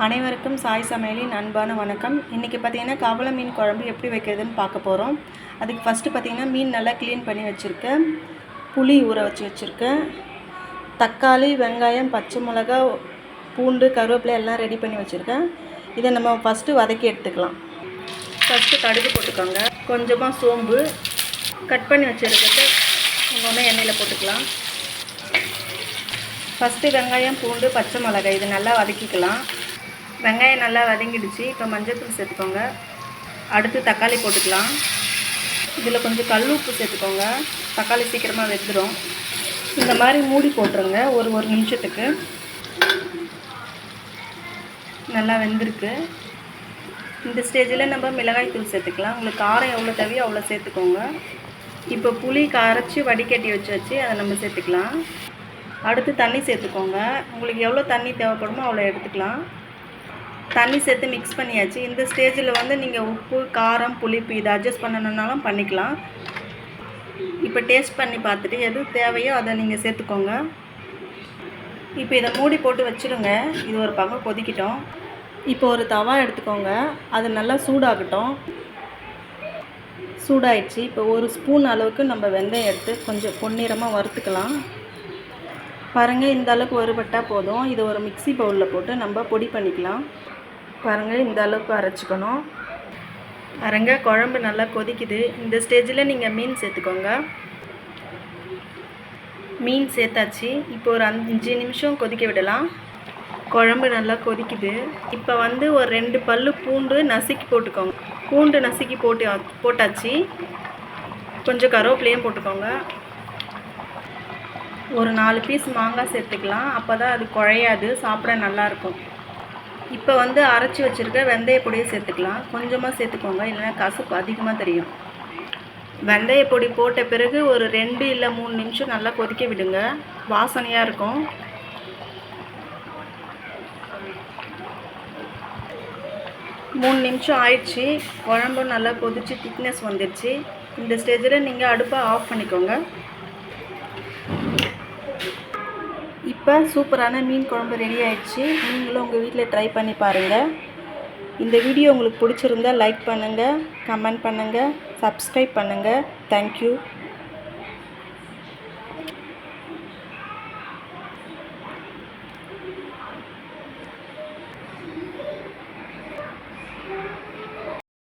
அனைவருக்கும் சாய் சமையலின் அன்பான வணக்கம். இன்றைக்கி பார்த்திங்கன்னா கவள மீன் குழம்பு எப்படி வைக்கிறதுன்னு பார்க்க போகிறோம். அதுக்கு ஃபஸ்ட்டு பார்த்திங்கன்னா மீன் நல்லா க்ளீன் பண்ணி வச்சுருக்கேன். புளி ஊற வச்சுருக்கேன். தக்காளி, வெங்காயம், பச்சை மிளகா, பூண்டு, கருவேப்பிலை எல்லாம் ரெடி பண்ணி வச்சுருக்கேன். இதை நம்ம ஃபஸ்ட்டு வதக்கி எடுத்துக்கலாம். ஃபஸ்ட்டு கடுகு போட்டுக்கோங்க. கொஞ்சமாக சோம்பு, கட் பண்ணி வச்சுருக்கிறது இன்னொன்று எண்ணெயில் போட்டுக்கலாம். ஃபஸ்ட்டு வெங்காயம், பூண்டு, பச்சை மிளகாய் இது நல்லா வதக்கிக்கலாம். வெங்காயம் நல்லா வதங்கிடுச்சு. இப்போ மஞ்சள்தூள் சேர்த்துக்கோங்க. அடுத்து தக்காளி போட்டுக்கலாம். இதில் கொஞ்சம் கல் உப்பு சேர்த்துக்கோங்க. தக்காளி சீக்கிரமாக வெந்துடும். இந்த மாதிரி மூடி போட்டுருங்க. ஒரு நிமிஷத்துக்கு. நல்லா வெந்திருக்கு. இந்த ஸ்டேஜில் நம்ம மிளகாய் தூள் சேர்த்துக்கலாம். உங்களுக்கு காரம் எவ்வளோ தேவையோ அவ்வளோ சேர்த்துக்கோங்க. இப்போ புளி கரைச்சி வடிகட்டி வச்சு அதை நம்ம சேர்த்துக்கலாம். அடுத்து தண்ணி சேர்த்துக்கோங்க. உங்களுக்கு எவ்வளோ தண்ணி தேவைப்படுமோ அவ்வளோ எடுத்துக்கலாம். தண்ணி சேர்த்து மிக்ஸ் பண்ணியாச்சு. இந்த ஸ்டேஜில் நீங்கள் உப்பு, காரம், புளிப்பு இதை அட்ஜஸ்ட் பண்ணணுன்னாலும் பண்ணிக்கலாம். இப்போ டேஸ்ட் பண்ணி பார்த்துட்டு எது தேவையோ அதை நீங்கள் சேர்த்துக்கோங்க. இப்போ இதை மூடி போட்டு வச்சுருங்க. இது ஒரு பக்கம் கொதிக்கிட்டோம். இப்போ ஒரு தவா எடுத்துக்கோங்க. அது நல்லா சூடாகட்டும். சூடாயிடுச்சு. இப்போ ஒரு ஸ்பூன் அளவுக்கு நம்ம வெந்தயம் எடுத்து கொஞ்சம் பொன்னிறமாக வறுத்துக்கலாம். பாருங்கள், இந்த அளவுக்கு வறுபட்டால் போதும். இதை ஒரு மிக்ஸி பவுலில் போட்டு நம்ம பொடி பண்ணிக்கலாம். பாருங்கள், இந்த அளவுக்கு அரைச்சிக்கணும். குழம்பு நல்லா கொதிக்குது. இந்த ஸ்டேஜில் நீங்கள் மீன் சேர்த்துக்கோங்க. மீன் சேர்த்தாச்சு. இப்போ ஒரு 5 நிமிஷம் கொதிக்க விடலாம். குழம்பு நல்லா கொதிக்குது. இப்போ ஒரு 2 பல்லு பூண்டு நசுக்கி போட்டுக்கோங்க. பூண்டு நசுக்கி போட்டாச்சு. கொஞ்சம் கருவேப்பிலையும் போட்டுக்கோங்க. ஒரு 4 பீஸ் மாங்காய் சேர்த்துக்கலாம். அப்போ தான் அது குழையாது, சாப்பிட நல்லாயிருக்கும். இப்போ அரைச்சி வச்சுருக்க வெந்தய பொடியை சேர்த்துக்கலாம். கொஞ்சமாக சேர்த்துக்கோங்க, இல்லைன்னா கசப்பு அதிகமாக தெரியும். வெந்தய பொடி போட்ட பிறகு ஒரு 2 இல்லை 3 நிமிஷம் நல்லா கொதிக்க விடுங்க. வாசனையாக இருக்கும். மூணு நிமிஷம் ஆயிடுச்சு. குழம்பு நல்லா கொதிச்சு திக்னஸ் வந்துடுச்சு. இந்த ஸ்டேஜில் நீங்கள் அடுப்பை ஆஃப் பண்ணிக்கோங்க. இப்போ சூப்பரான மீன் குழம்பு ரெடி ஆயிடுச்சு. நீங்களும் உங்கள் வீட்டில் ட்ரை பண்ணி பாருங்கள். இந்த வீடியோ உங்களுக்கு பிடிச்சிருந்தால் லைக் பண்ணுங்கள், கமெண்ட் பண்ணுங்கள், சப்ஸ்கிரைப் பண்ணுங்கள். தேங்க்யூ.